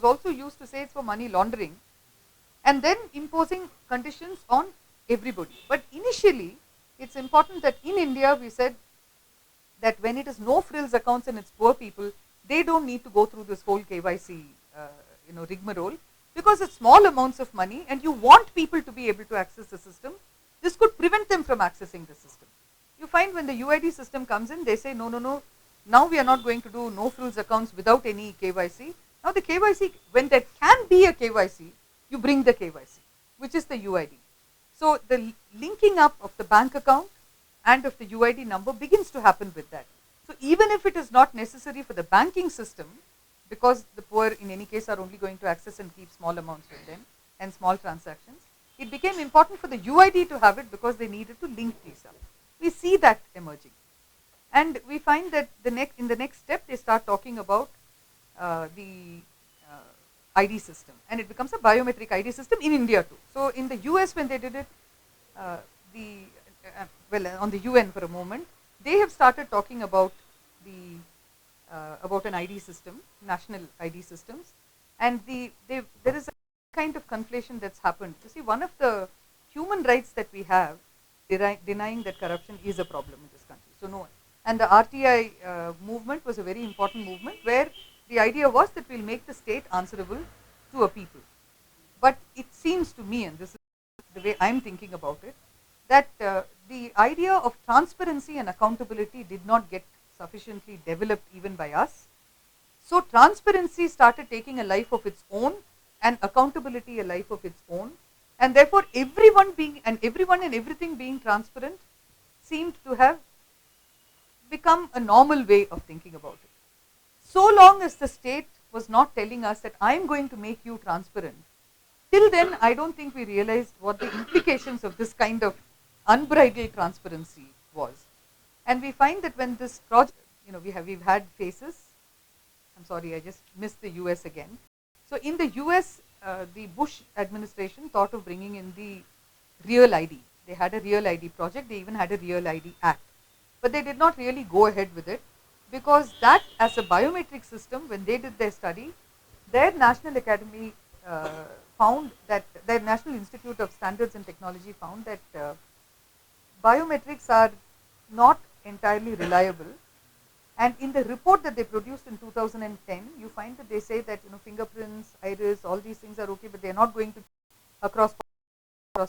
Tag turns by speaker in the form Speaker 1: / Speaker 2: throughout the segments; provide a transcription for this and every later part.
Speaker 1: also used to say it's for money laundering, and then imposing conditions on everybody. But initially, it's important that in India we said that when it is no frills accounts and it's poor people, they don't need to go through this whole KYC, rigmarole, because it's small amounts of money and you want people to be able to access the system. This could prevent them from accessing the system. You find when the UID system comes in, they say, no, no, no, now we are not going to do no frills accounts without any KYC. Now the KYC, when there can be a KYC, you bring the KYC, which is the UID. So the linking up of the bank account and of the UID number begins to happen with that. So even if it is not necessary for the banking system, because the poor in any case are only going to access and keep small amounts with them and small transactions, it became important for the UID to have it because they needed to link these up. We see that emerging. And we find that in the next step they start talking about the ID system, and it becomes a biometric ID system in India too. So in the US when they did it, on the UN for a moment, they have started talking about about an ID system, national ID systems, and there is a kind of conflation that's happened. You see, one of the human rights that we have, denying that corruption is a problem in this country. So no one. And the RTI movement was a very important movement where the idea was that we'll make the state answerable to a people. But it seems to me, and this is the way I'm thinking about it, that the idea of transparency and accountability did not get sufficiently developed even by us. So transparency started taking a life of its own and accountability a life of its own. And therefore everyone and everything being transparent seemed to have become a normal way of thinking about it. So long as the state was not telling us that I'm going to make you transparent, till then I don't think we realized what the implications of this kind of unbridled transparency was. And we find that when this project, we've had phases. I'm sorry, I just missed the US again. So in the US, the Bush administration thought of bringing in the Real ID. They had a Real ID project. They even had a Real ID Act. But they did not really go ahead with it because that, as a biometric system, when they did their study, their National Academy found that, their National Institute of Standards and Technology found that biometrics are not entirely reliable. And in the report that they produced in 2010, you find that they say that fingerprints, iris, all these things are okay, but they are not going to across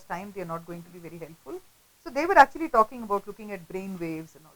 Speaker 1: time. They are not going to be very helpful. So they were actually talking about looking at brain waves and all